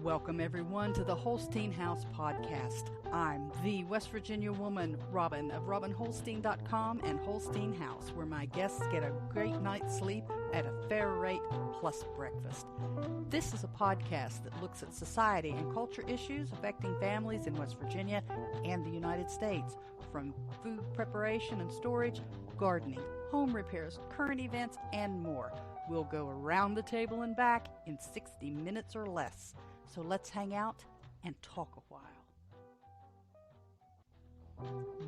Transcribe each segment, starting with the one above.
Welcome, everyone, to the Holstein House podcast. I'm the West Virginia woman, Robin, of RobinHolstein.com and Holstein House, where my guests get a great night's sleep at a fair rate plus breakfast. This is a podcast that looks at society and culture issues affecting families in West Virginia and the United States, from food preparation and storage, gardening, home repairs, current events, and more. We'll go around the table and back in 60 minutes or less. So let's hang out and talk a while.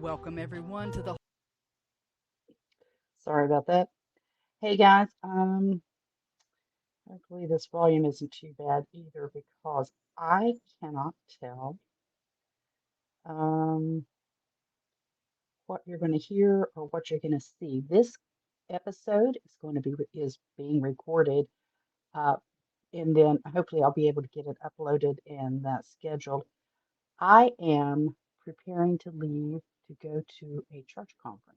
Welcome, everyone, to the... Sorry about that. Hey guys, hopefully this volume isn't too bad either because I cannot tell um, what you're going to hear or what you're going to see. This episode is being recorded, uh, and then hopefully I'll be able to get it uploaded and scheduled. I am preparing to leave to go to a church conference.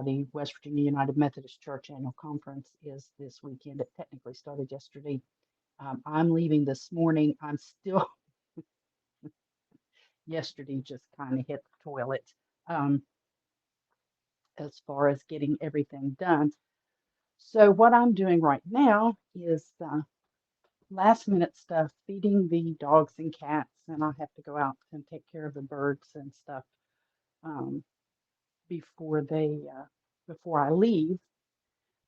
The West Virginia United Methodist Church annual conference is this weekend. It technically started yesterday. I'm leaving this morning. I'm still, yesterday just kind of hit the toilet um, as far as getting everything done. So, what I'm doing right now is last minute stuff, feeding the dogs and cats, and I have to go out and take care of the birds and stuff um, before before I leave.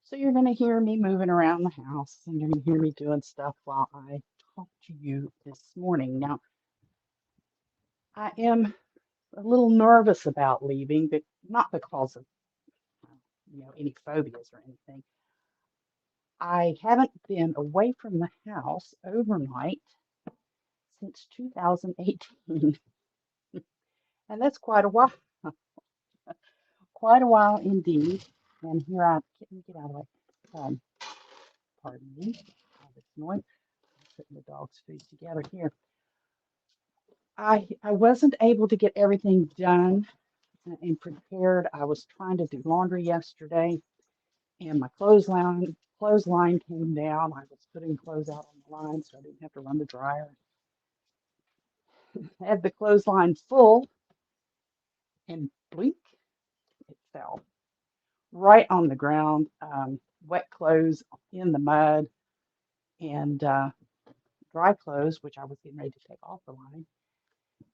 So you're going to hear me moving around the house and you're going to hear me doing stuff while I talk to you this morning. Now, I am a little nervous about leaving, but not because of any phobias or anything. I haven't been away from the house overnight since 2018, and that's quite a while indeed. And here let me get out of the way. Um, pardon me, all this noise. I'm putting the dog's food together here. I wasn't able to get everything done and prepared. I was trying to do laundry yesterday, and my clothesline came down. I was putting clothes out on the line, so I didn't have to run the dryer. I had the clothesline full, and blink, it fell right on the ground. Wet clothes in the mud, and dry clothes, which I was getting ready to take off the line,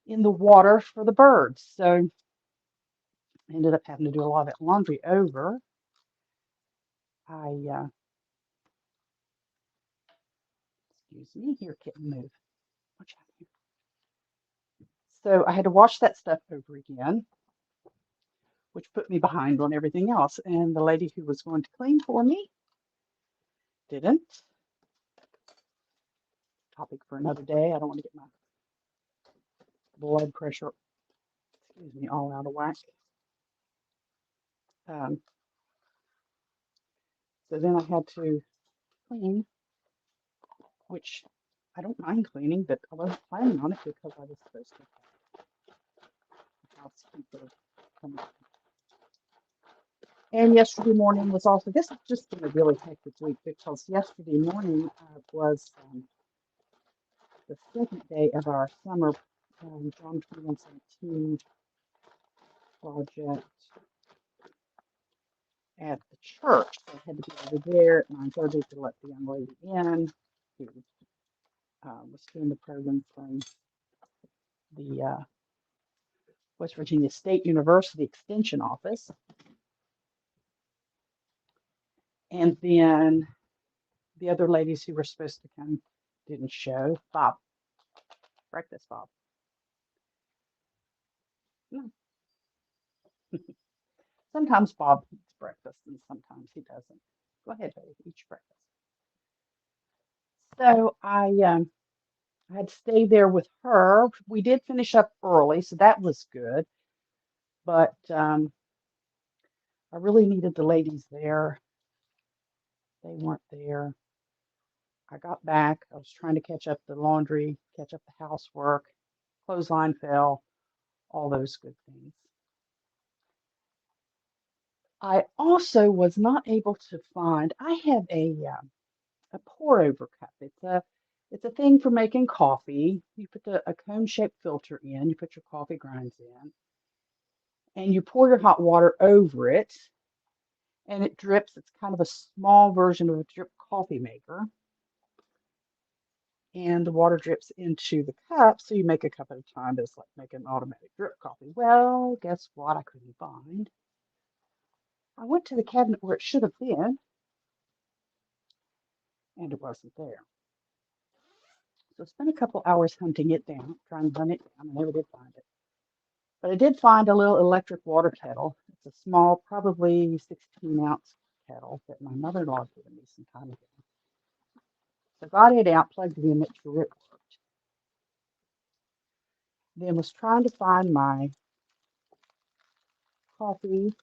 in the water for the birds. So I ended up having to do a lot of that laundry over. I Excuse me, here, kitten, move. Watch out here. So I had to wash that stuff over again, which put me behind on everything else. And the lady who was going to clean for me didn't. Topic for another day. I don't want to get my blood pressure, excuse me, all out of whack. Um, so then I had to clean, which I don't mind cleaning, but I wasn't planning on it because I was supposed to have a housekeeper come up. And yesterday morning was also, this has just been a really hectic week because yesterday morning was the second day of our summer John 2117 project at the church. So I had to be over there at 9:30 to let the young lady in who was doing the program from the West Virginia State University Extension Office. And then the other ladies who were supposed to come didn't show. Bob, breakfast, Bob. No. Sometimes Bob eats breakfast and sometimes he doesn't. Go ahead, Betty, eat your breakfast. So I had to stay there with her. We did finish up early, so that was good. But I really needed the ladies there. They weren't there. I got back. I was trying to catch up the laundry, catch up the housework. Clothesline fell, all those good things. I also was not able to find. I have a pour over cup. It's a thing for making coffee. You put a cone-shaped filter in, you put your coffee grinds in, and you pour your hot water over it, and it drips. It's kind of a small version of a drip coffee maker. And the water drips into the cup, so you make a cup at a time, but it's like making an automatic drip coffee. Well, guess what? I couldn't find. I went to the cabinet where it should have been, and it wasn't there. So I spent a couple hours hunting it down, trying to hunt it down. I never did find it. But I did find a little electric water kettle. It's a small, probably 16-ounce kettle that my mother-in-law gave me some time ago. So I got it out, plugged it in, it sure it worked. Then was trying to find my coffee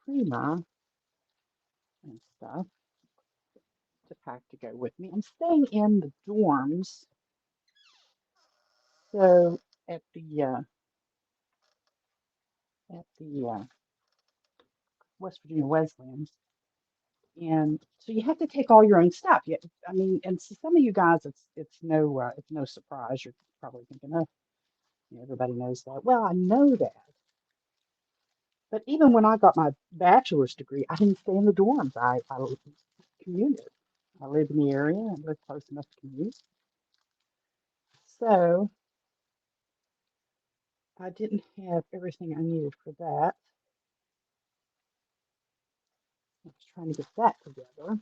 creamer and stuff to pack to go with me. I'm staying in the dorms, so at the West Virginia Wesleyans, and so you have to take all your own stuff. I mean, and so some of you guys, it's no surprise. You're probably thinking, oh, everybody knows that. Well, I know that, but even when I got my bachelor's degree, I didn't stay in the dorms. I commuted. I lived in the area and lived close enough to commute. So I didn't have everything I needed for that. I was trying to get that together.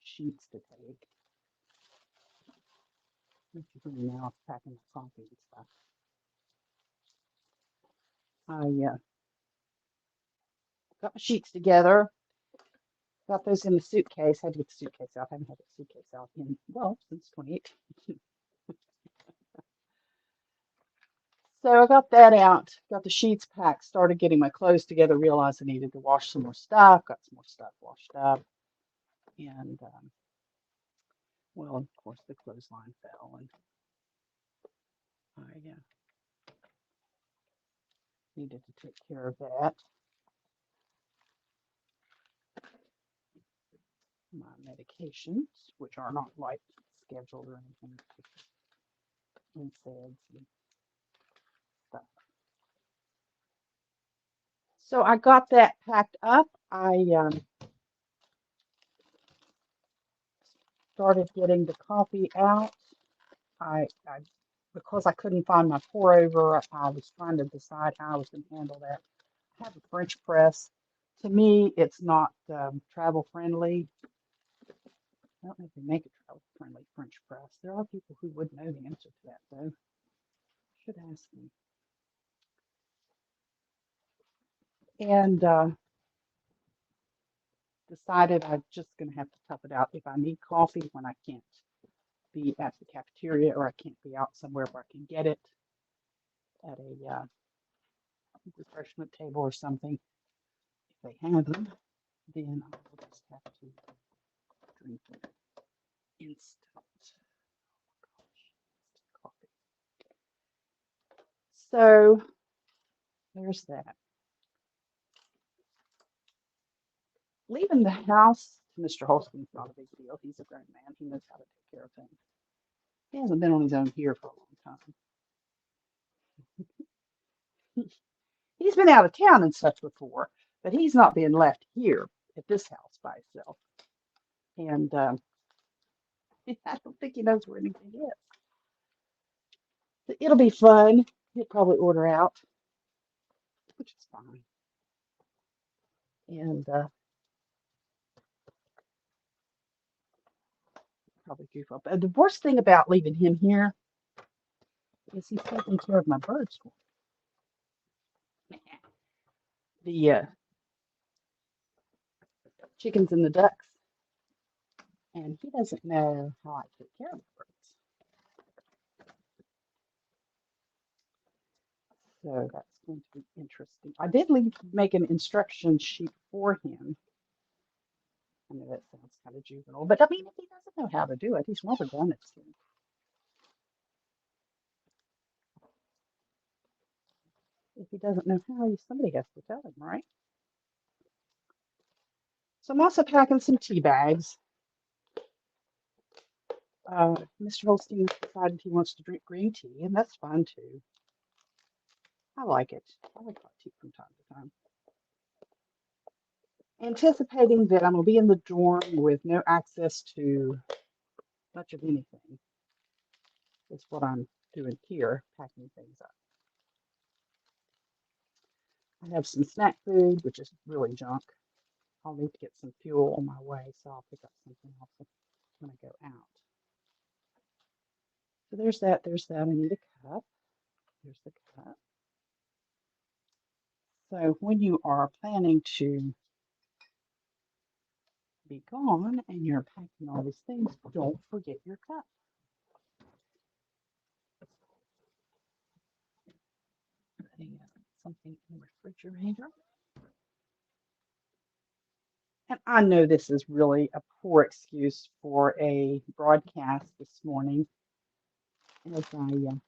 Sheets to take. Now packing my coffee and stuff. I got my sheets together. Got those in the suitcase. Had to get the suitcase out. I haven't had the suitcase out in, well, since 2018. So I got that out. Got the sheets packed. Started getting my clothes together. Realized I needed to wash some more stuff. Got some more stuff washed up. And, well, of course, the clothesline fell. And I needed to take care of that. My medications, which are not like scheduled or anything, NSAIDs and stuff. So I got that packed up. I started getting the coffee out. I because I couldn't find my pour over, I was trying to decide how I was going to handle that. I have a French press. To me, it's not travel friendly. I don't know if they make a travel friendly French press. There are people who would know the answer to that, though. Should ask me. And decided I'm just going to have to tough it out if I need coffee when I can't be at the cafeteria or I can't be out somewhere where I can get it at a refreshment table or something. If they have them, then I will just have to drink it instant coffee. So there's that. Leaving the house, Mr. Holstein's not a big deal. He's a grown man. He knows how to take care of things. He hasn't been on his own here for a long time. He's been out of town and such before, but he's not being left here at this house by himself. And I don't think he knows where anything is. But it'll be fun. He'll probably order out, which is fine. And probably goof up. The worst thing about leaving him here is he's taking care of my birds. The chickens and the ducks. And he doesn't know how I take care of the birds. So that's going to be interesting. I did make an instruction sheet for him. I know that sounds kind of juvenile, but I mean, if he doesn't know how to do it, he's never done it. If he doesn't know how, somebody has to tell him, right? So I'm also packing some tea bags. Mr. Holstein has decided he wants to drink green tea, and that's fine too. I like it. I like hot tea from time to time. Anticipating that I'm going to be in the dorm with no access to much of anything is what I'm doing here, packing things up. I have some snack food, which is really junk. I'll need to get some fuel on my way, so I'll pick up something else when I go out. So there's that. There's that. I need a cup. There's the cup. So when you are planning to be gone and you're packing all these things, don't forget your cup. Putting something in the refrigerator. And I know this is really a poor excuse for a broadcast this morning, as I'm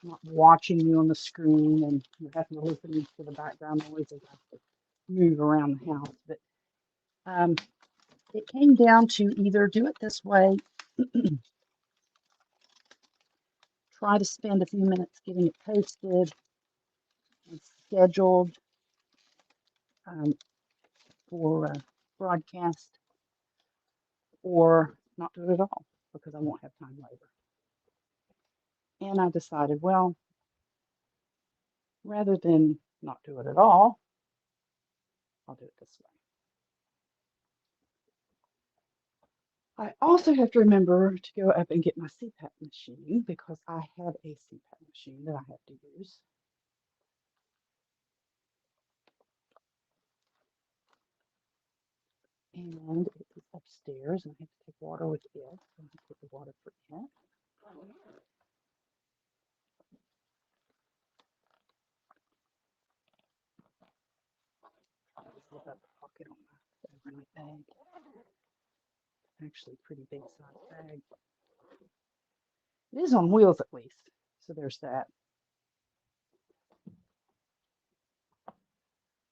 not watching you on the screen and you have to listen to the background noise as I move around the house. But um, it came down to either do it this way, try to spend a few minutes getting it posted and scheduled um, for broadcast, or not do it at all because I won't have time later. And I decided, well, rather than not do it at all, I'll do it this way. I also have to remember to go up and get my CPAP machine because I have a CPAP machine that I have to use. And it is upstairs, and I have to take water with it. So I have to take the water for it. This little pocket on my overnight bag. Actually, pretty big size bag. It is on wheels at least. So there's that.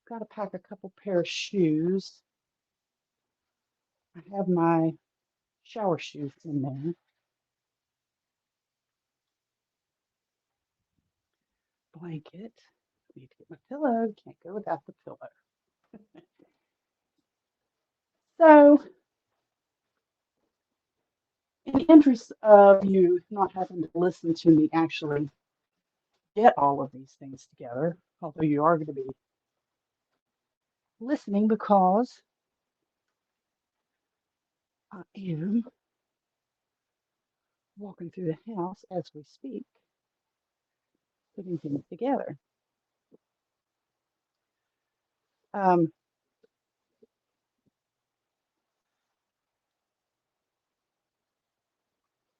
Got to pack a couple pair of shoes. I have my shower shoes in there. Blanket. Need to get my pillow. Can't go without the pillow. So, in the interest of you not having to listen to me actually get all of these things together, although you are going to be listening because I am walking through the house as we speak, putting things together. Um,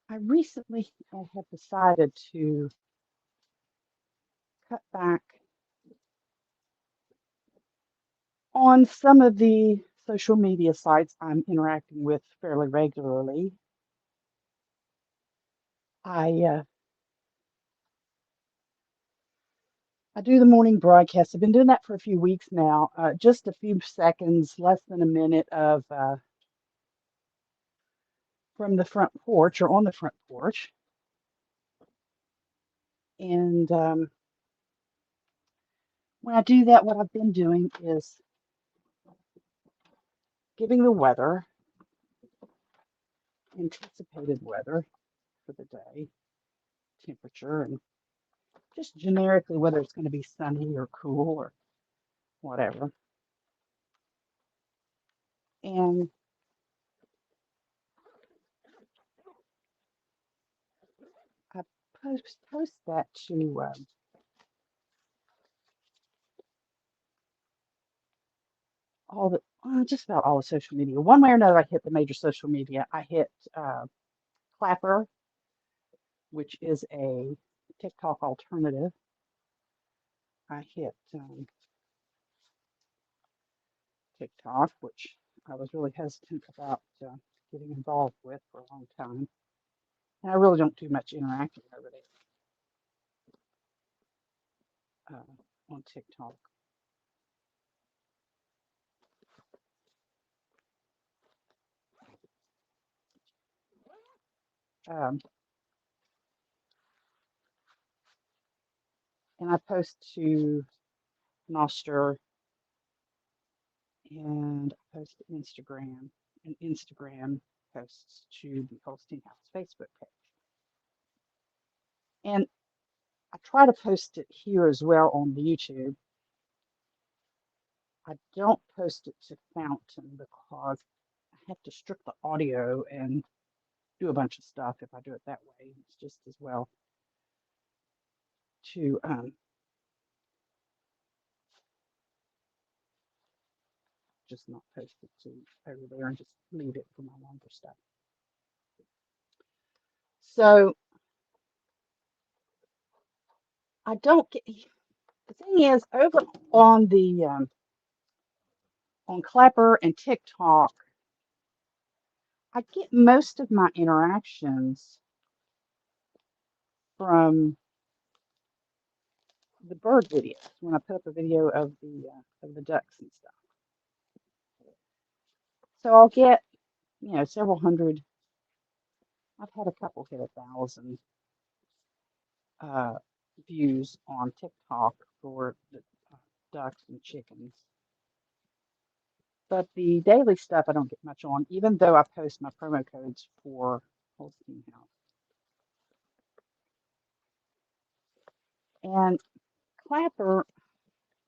I recently have decided to cut back on some of the social media sites I'm interacting with fairly regularly. I I do the morning broadcast. I've been doing that for a few weeks now. Just a few seconds, less than a minute of from the front porch or on the front porch. And when I do that, what I've been doing is giving the weather, anticipated weather for the day, temperature, and just generically whether it's going to be sunny or cool or whatever. And I post that to all the just about all the social media. One way or another, I hit the major social media. I hit Clapper, which is a TikTok alternative. I hit TikTok, which I was really hesitant about getting involved with for a long time. And I really don't do much interacting over there on TikTok. Um, and I post to Noster and I post to Instagram, and Instagram posts to the Holstein House Facebook page. And I try to post it here as well on the YouTube. I don't post it to Fountain because I have to strip the audio and do a bunch of stuff if I do it that way. It's just as well to just not post it to over there and just leave it for my longer stuff. So I don't get the thing is over on the on Clapper and TikTok, I get most of my interactions from the bird videos when I put up a video of the ducks and stuff. So I'll get several hundred. I've had a couple hit 1,000 uh, views on TikTok for the ducks and chickens. But the daily stuff I don't get much on, even though I post my promo codes for Holstein House. And Clapper,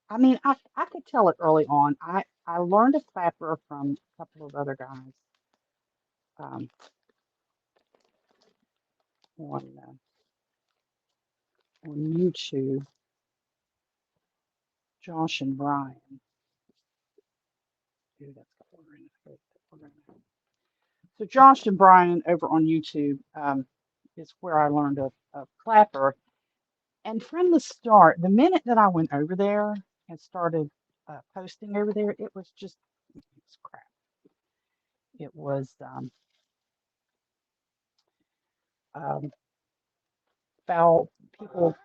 I mean, I could tell it early on. I learned a Clapper from a couple of other guys um, on on YouTube, Josh and Brian. Ooh, that's got water in it. So Josh and Brian over on YouTube is where I learned of Clapper. And from the start, the minute that I went over there and started posting over there, it was crap. It was um, foul people.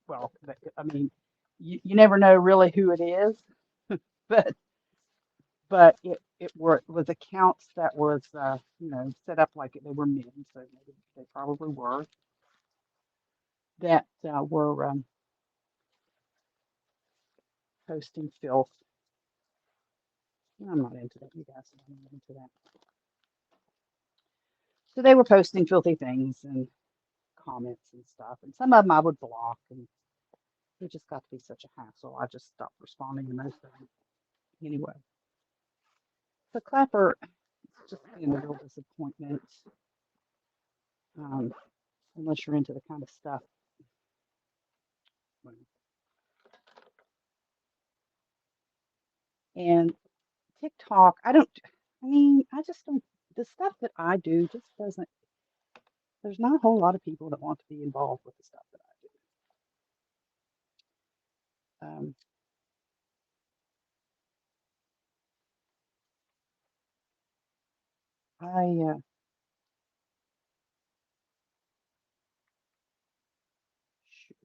Well, I mean, you never know really who it is, but was accounts that was set up like they were men, so maybe they probably were that were posting filth. I'm not into that, you guys. I'm not into that. So they were posting filthy things and comments and stuff, and some of them I would block, and it just got to be such a hassle. I just stopped responding to most of them anyway. So Clapper, it's just being a real disappointment, um, unless you're into the kind of stuff. And TikTok, I just don't, the stuff that I do just doesn't, there's not a whole lot of people that want to be involved with the stuff that I do. I shoot,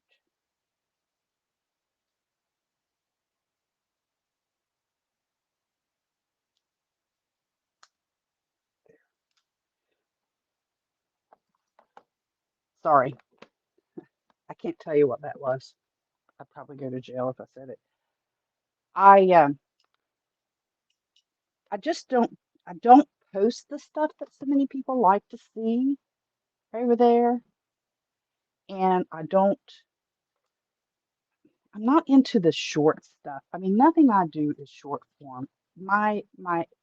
sorry, I can't tell you what that was. I'd probably go to jail if I said it. I I just don't post the stuff that so many people like to see over there, and I'm not into the short stuff. I mean, nothing I do is short form. My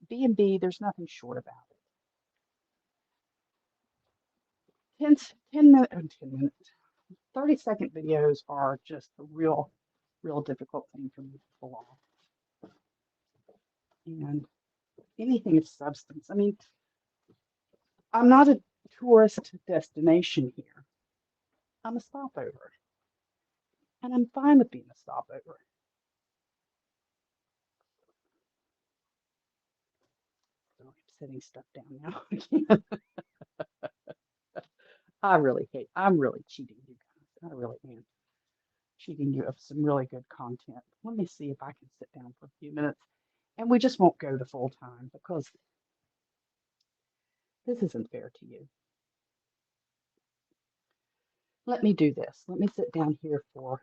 B&B, there's nothing short about it. 10 minute, 10 minutes, 30-second videos are just a real difficult thing for me to pull off. And anything of substance. I mean, I'm not a tourist destination here. I'm a stopover. And I'm fine with being a stopover. So I'm setting stuff down now. I'm really cheating you guys. I really am cheating you of some really good content. Let me see if I can sit down for a few minutes. And we just won't go the full time because This isn't fair to you. Let me do this. Let me sit down here for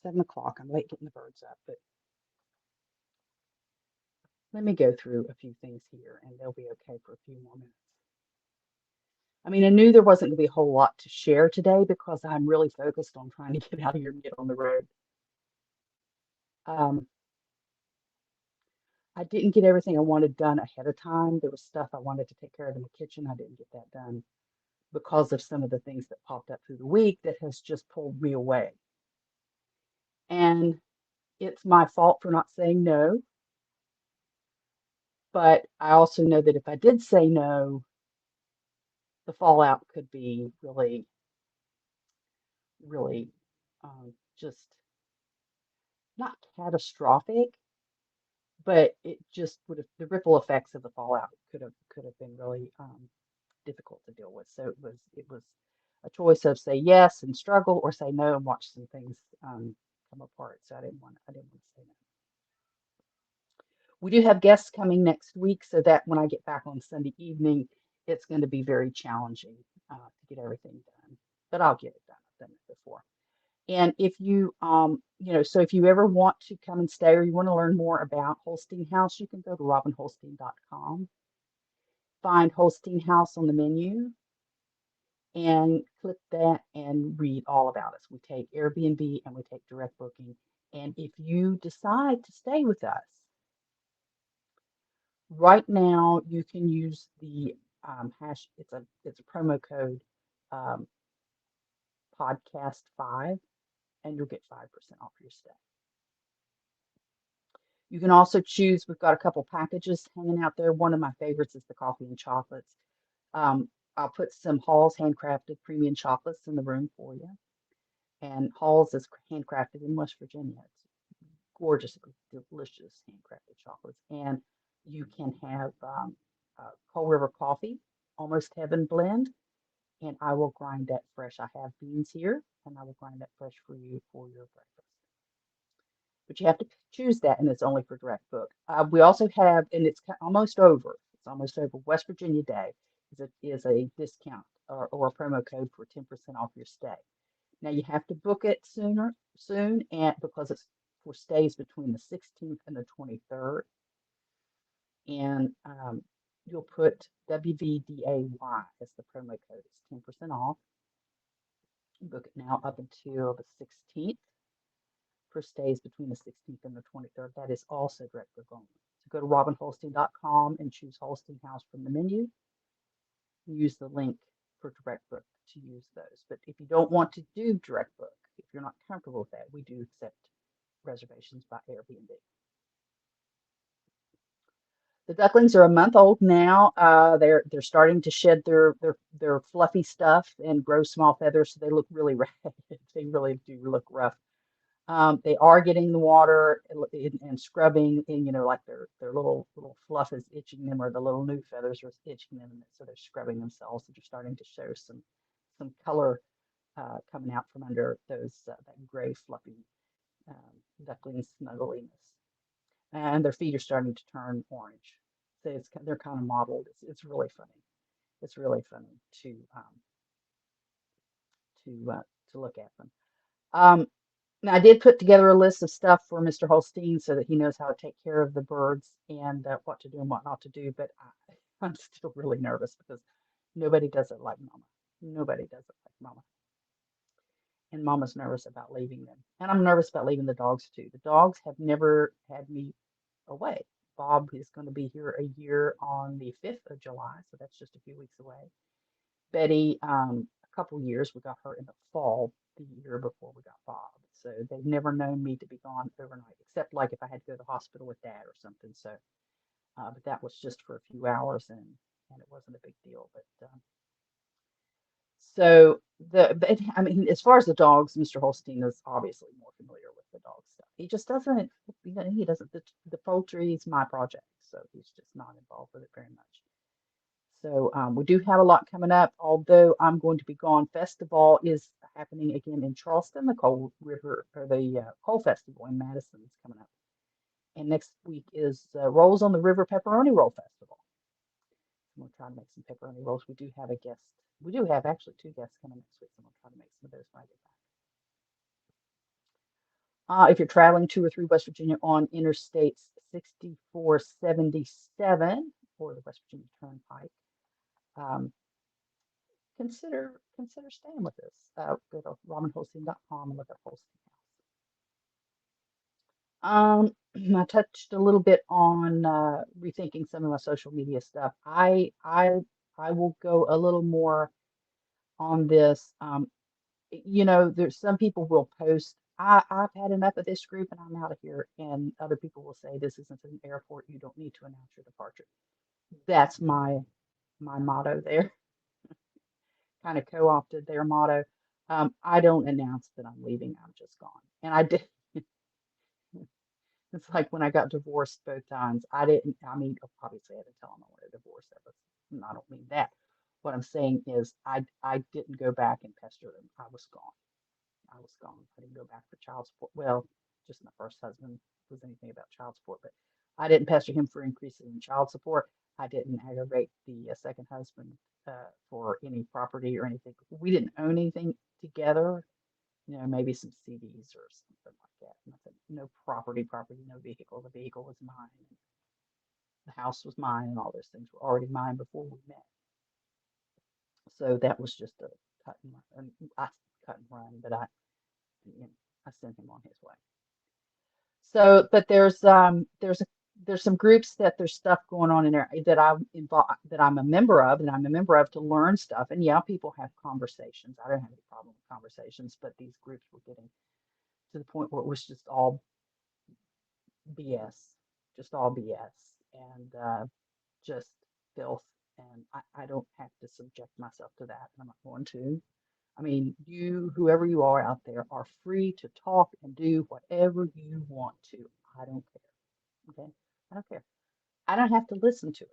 7 o'clock. I'm late getting the birds up, but let me go through a few things here and they'll be okay for a few more minutes. I mean, I knew there wasn't going to be a whole lot to share today because I'm really focused on trying to get out of here and get on the road. Um, I didn't get everything I wanted done ahead of time. There was stuff I wanted to take care of in the kitchen. I didn't get that done because of some of the things that popped up through the week that has just pulled me away. And it's my fault for not saying no. But I also know that if I did say no, the fallout could be really, really just not catastrophic, but it just would have the ripple effects of the fallout could have been really difficult to deal with. So it was a choice of say yes and struggle or say no and watch some things come apart. So I didn't want to say no. We do have guests coming next week, so that when I get back on Sunday evening, it's going to be very challenging to get everything done. But I'll get it done. I've done it before. And if you, so if you ever want to come and stay or you want to learn more about Holstein House, you can go to robinholstein.com, find Holstein House on the menu, and click that and read all about us. We take Airbnb and we take direct booking. And if you decide to stay with us, right now you can use the it's a promo code um, podcast 5 and you'll get 5% off your stay. You can also choose, we've got a couple packages hanging out there. One of my favorites is the coffee and chocolates. Um, I'll put some Hall's handcrafted premium chocolates in the room for you. And Hall's is handcrafted in West Virginia. It's gorgeous, delicious handcrafted chocolates. And you can have Coal River coffee, Almost Heaven blend, and I will grind that fresh. I have beans here, and I will grind that fresh for you for your breakfast. But you have to choose that, and it's only for direct book. We also have, and it's almost over. It's almost over. West Virginia Day is a discount or a promo code for 10% off your stay. Now you have to book it soon, and because it's for stays between the 16th and the 23rd, and you'll put WVDAY as the promo code. It's 10% off. You book it now up until the 16th for stays between the 16th and the 23rd. That is also direct book only. So go to robinholstein.com and choose Holstein House from the menu. Use the link for direct book to use those. But if you don't want to do direct book, if you're not comfortable with that, we do accept reservations by Airbnb. The ducklings are a month old now. They're starting to shed their fluffy stuff and grow small feathers, so they look really ragged. They really do look rough. They are getting the water and scrubbing, and like their little fluff is itching them, or the little new feathers are itching them, so they're scrubbing themselves. So they're starting to show some color coming out from under those that gray fluffy duckling snuggliness, and their feet are starting to turn orange. So they're kind of mottled. It's really funny. It's really funny to look at them. Um, Now, I did put together a list of stuff for Mr. Holstein so that he knows how to take care of the birds and what to do and what not to do. But I'm still really nervous because nobody does it like Mama. Nobody does it like Mama. And Mama's nervous about leaving them. And I'm nervous about leaving the dogs too. The dogs have never had me away. Bob is going to be here a year on the 5th of July, so that's just a few weeks away. Betty, a couple years. We got her in the fall, the year before we got Bob. So they've never known me to be gone overnight, except like if I had to go to the hospital with Dad or something. So, but that was just for a few hours, and it wasn't a big deal. But so I mean, as far as the dogs, Mr. Holstein is obviously more familiar with the dog stuff. He just doesn't. He doesn't. The poultry is my project, so he's just not involved with it very much. So we do have a lot coming up, although I'm going to be gone. Festival is happening again in Charleston. The Coal River, or the Coal Festival in Madison is coming up. And next week is Rolls on the River Pepperoni Roll Festival. I'm gonna try to make some pepperoni rolls. We do have a guest. We do have actually two guests coming next week. So I'm gonna try to make some of those when I get back. If you're traveling to or through West Virginia on Interstates 6477 or the West Virginia Turnpike, um, consider staying with us. Go to robinholstein.com and look up Holstein House. I touched a little bit on rethinking some of my social media stuff. I will go a little more on this. There's some people will post, I've had enough of this group and I'm out of here. And other people will say, this isn't an airport. You don't need to announce your departure. That's my motto there. Kind of co-opted their motto. I don't announce that I'm leaving. I'm just gone. And I did. It's like when I got divorced both times. I mean, obviously I had to tell them I wanted a divorce. I don't mean that. What I'm saying is I didn't go back and pester them. I was gone. I was gone. I didn't go back for child support. Well, just my first husband was anything about child support, but I didn't pester him for increases in child support. I didn't aggravate the second husband for any property or anything. We didn't own anything together. Maybe some CDs or something like that. Nothing, no property, no vehicle. The vehicle was mine. The house was mine, and all those things were already mine before we met. So that was just a cut and run. I cut and run, but I sent him on his way. So, but there's some groups that there's stuff going on in there that I'm involved, that I'm a member of, to learn stuff. And yeah, people have conversations. I don't have any problem with conversations, but these groups were getting to the point where it was just all BS, just all BS, and just filth. And I don't have to subject myself to that. I'm not going to. I mean, whoever you are out there, are free to talk and do whatever you want to. I don't care. Okay? I don't care. I don't have to listen to it.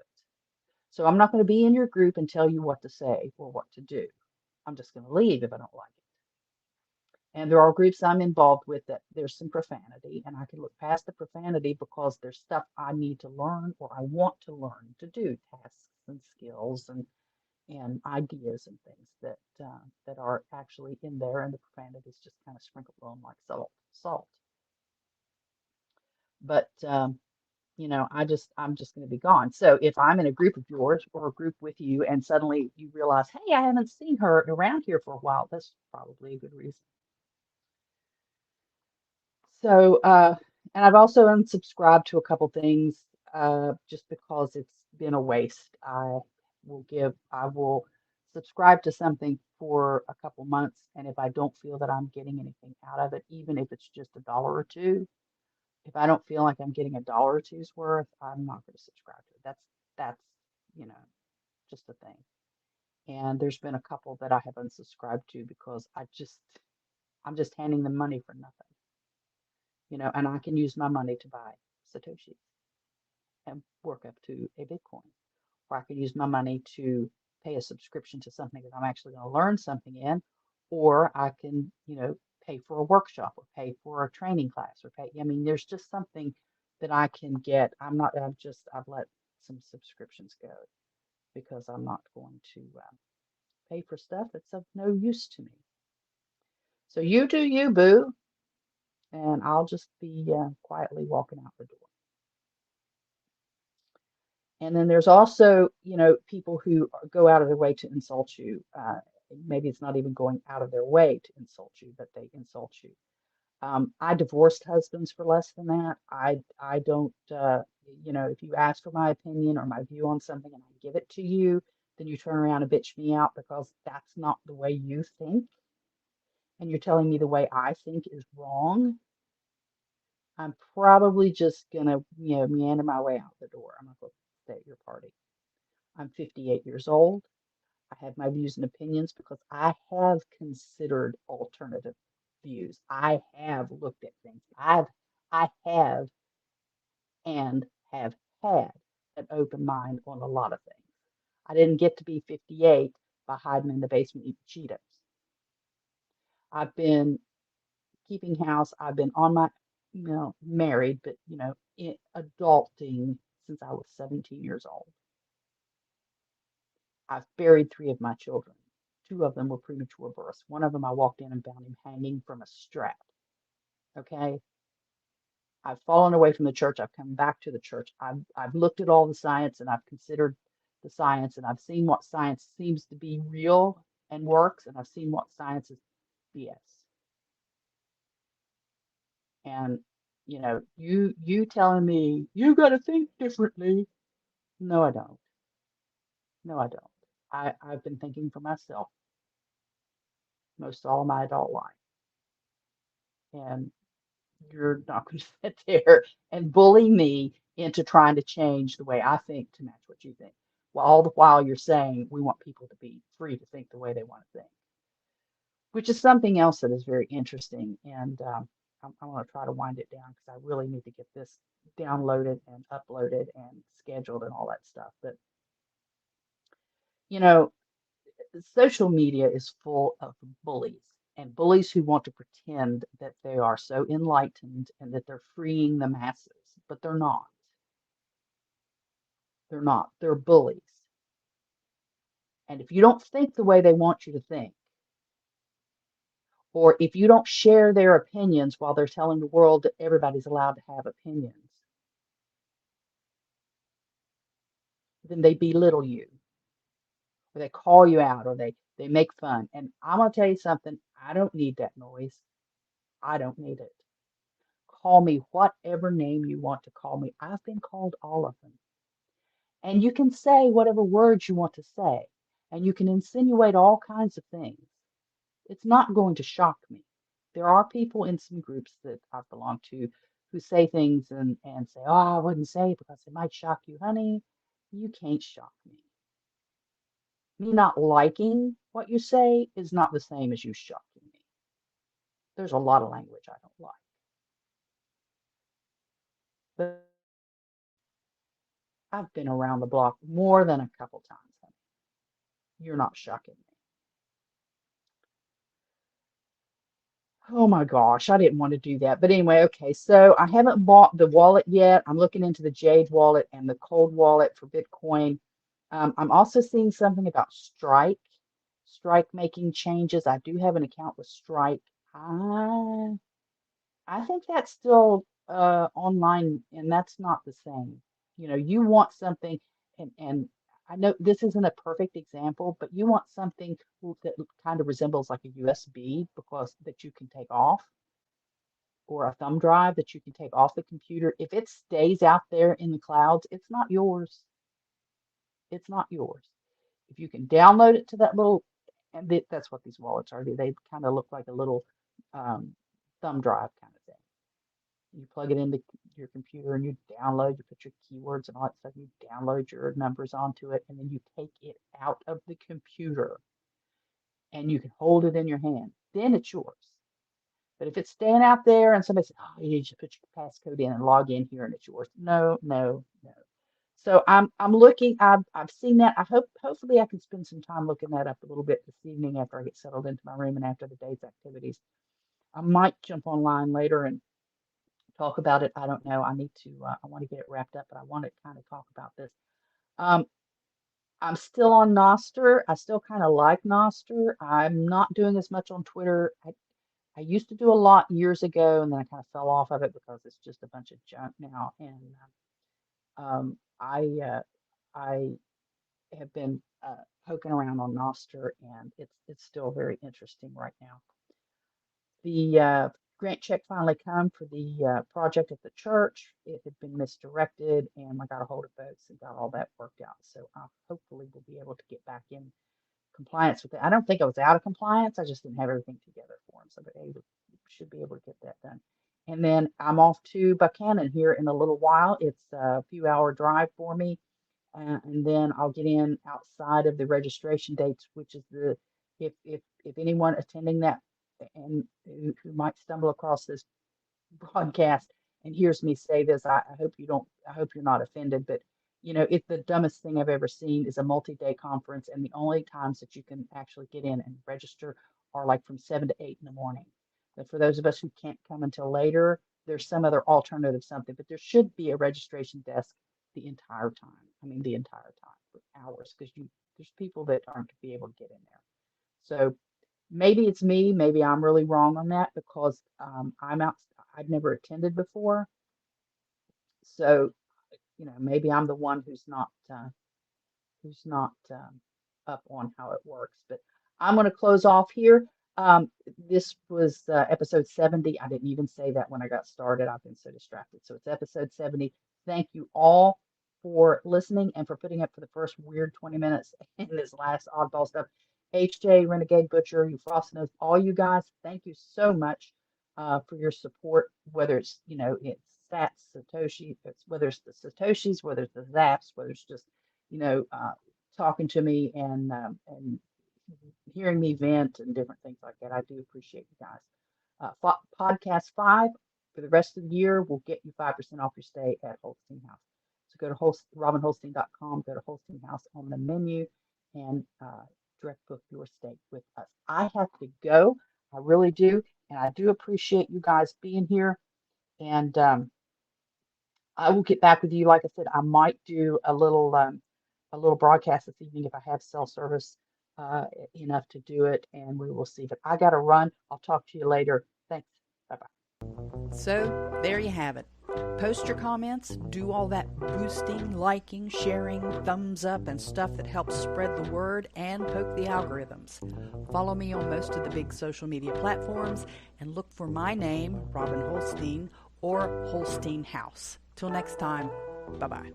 So I'm not going to be in your group and tell you what to say or what to do. I'm just going to leave if I don't like it. And there are groups I'm involved with that there's some profanity, and I can look past the profanity because there's stuff I need to learn or I want to learn to do, tasks and skills and ideas and things that are actually in there, and the profanity is just kind of sprinkled on like salt. But I'm just going to be gone. So if I'm in a group of yours or a group with you, and suddenly you realize, hey, I haven't seen her around here for a while, that's probably a good reason. So, and I've also unsubscribed to a couple things just because it's been a waste. I will subscribe to something for a couple months, and if I don't feel that I'm getting anything out of it, even if it's just $1 or $2, if I don't feel like I'm getting $1 or $2's worth, I'm not going to subscribe to it. That's you know just a thing. And there's been a couple that I have unsubscribed to because I'm just handing them money for nothing. And I can use my money to buy Satoshis and work up to a Bitcoin. Or I can use my money to pay a subscription to something that I'm actually going to learn something in. Or I can, pay for a workshop or pay for a training class there's just something that I can get. I've let some subscriptions go because I'm not going to pay for stuff that's of no use to me. So you do you, boo. And I'll just be quietly walking out the door. And then there's also, people who go out of their way to insult you. Maybe it's not even going out of their way to insult you, but they insult you. I divorced husbands for less than that. I don't, if you ask for my opinion or my view on something and I give it to you, then you turn around and bitch me out because that's not the way you think. And you're telling me the way I think is wrong. I'm probably just gonna, meander my way out the door. I'm not going to stay at your party. I'm 58 years old. I have my views and opinions because I have considered alternative views. I have looked at things. I have and have had an open mind on a lot of things. I didn't get to be 58 by hiding in the basement eating Cheetos. I've been keeping house. I've been on my, married, but, adulting since I was 17 years old. I've buried 3 of my children. 2 of them were premature births. One of them I walked in and found him hanging from a strap. Okay. I've fallen away from the church. I've come back to the church. I've looked at all the science and I've considered the science and I've seen what science seems to be real and works, and I've seen what science is BS. And you telling me you got to think differently. No, I don't. No, I don't. I've been thinking for myself most all of my adult life, and you're not going to sit there and bully me into trying to change the way I think to match what you think. Well, all the while you're saying we want people to be free to think the way they want to think, which is something else that is very interesting. And I'm going to try to wind it down because I really need to get this downloaded and uploaded and scheduled and all that stuff. But, you know, social media is full of bullies and bullies who want to pretend that they are so enlightened and that they're freeing the masses, but they're not. They're not. They're bullies. And if you don't think the way they want you to think, or if you don't share their opinions while they're telling the world that everybody's allowed to have opinions, then they belittle you, or they call you out, or they make fun. And I'm going to tell you something. I don't need that noise. I don't need it. Call me whatever name you want to call me. I've been called all of them. And you can say whatever words you want to say, and you can insinuate all kinds of things. It's not going to shock me. There are people in some groups that I belong to who say things and say, oh, I wouldn't say it because it might shock you. Honey, you can't shock me. Me not liking what you say is not the same as you shocking me. There's a lot of language I don't like. But I've been around the block more than a couple times, honey. You're not shocking me. Oh my gosh, I didn't want to do that. But anyway, okay, so I haven't bought the wallet yet. I'm looking into the Jade wallet and the Cold wallet for Bitcoin. I'm also seeing something about Strike making changes. I do have an account with Strike. I think that's still online, and that's not the same. You want something, and I know this isn't a perfect example, but you want something that kind of resembles like a USB because that you can take off, or a thumb drive that you can take off the computer. If it stays out there in the clouds, it's not yours. It's not yours. If you can download it to that little, and that's what these wallets are. They kind of look like a little um, thumb drive kind of thing. You plug it into your computer and you download, you put your keywords and all that stuff, you download your numbers onto it, and then you take it out of the computer and you can hold it in your hand. Then it's yours. But if it's staying out there and somebody says, oh, you just put your passcode in and log in here and it's yours. No, no, no. So I'm looking, I've seen that. Hopefully I can spend some time looking that up a little bit this evening after I get settled into my room and after the day's activities. I might jump online later and talk about it. I don't know. I want to get it wrapped up, but I want to kind of talk about this. Um, I'm still on Noster. I still kind of like Noster. I'm not doing as much on Twitter. I used to do a lot years ago, and then I kind of fell off of it because it's just a bunch of junk now. And um, I have been poking around on Noster, and it's still very interesting right now. The grant check finally come for the project at the church. It had been misdirected, and I got a hold of folks and got all that worked out. So I hopefully will be able to get back in compliance with it. I don't think I was out of compliance. I just didn't have everything together for them. So they should be able to get that done. And then I'm off to Buckhannon here in a little while. It's a few hour drive for me. And then I'll get in outside of the registration dates, which is if anyone attending that and who might stumble across this broadcast and hears me say this, I hope you're not offended, but it's the dumbest thing I've ever seen is a multi-day conference, and the only times that you can actually get in and register are like from 7 to 8 in the morning. But for those of us who can't come until later, there's some other alternative something, but there should be a registration desk the entire time. I mean, the entire time for hours, because there's people that aren't going to be able to get in there. So maybe it's me. Maybe I'm really wrong on that because I'm out. I'd never attended before. So, maybe I'm the one who's not up on how it works. But I'm going to close off here. This was episode 70. I didn't even say that when I got started. I've been so distracted. So it's episode 70. Thank you all for listening and for putting up for the first weird 20 minutes in this last oddball stuff. HJ, Renegade Butcher, you Frosted, all you guys, thank you so much for your support, whether it's sats, Satoshi, whether it's the Satoshis, whether it's the Zaps, whether it's just, talking to me and hearing me vent and different things like that. I do appreciate you guys. Podcast 5 for the rest of the year will get you 5% off your stay at Holstein House. So go to robinholstein.com, go to Holstein House on the menu, and direct book your stay with us. I have to go. I really do. And I do appreciate you guys being here. And I will get back with you. Like I said, I might do a little broadcast this evening if I have cell service enough to do it, and we will see. But I got to run. I'll talk to you later. Thanks. Bye-bye. So there you have it. Post your comments, do all that boosting, liking, sharing, thumbs up, and stuff that helps spread the word and poke the algorithms. Follow me on most of the big social media platforms and look for my name, Robin Holstein, or Holstein House. Till next time, bye-bye.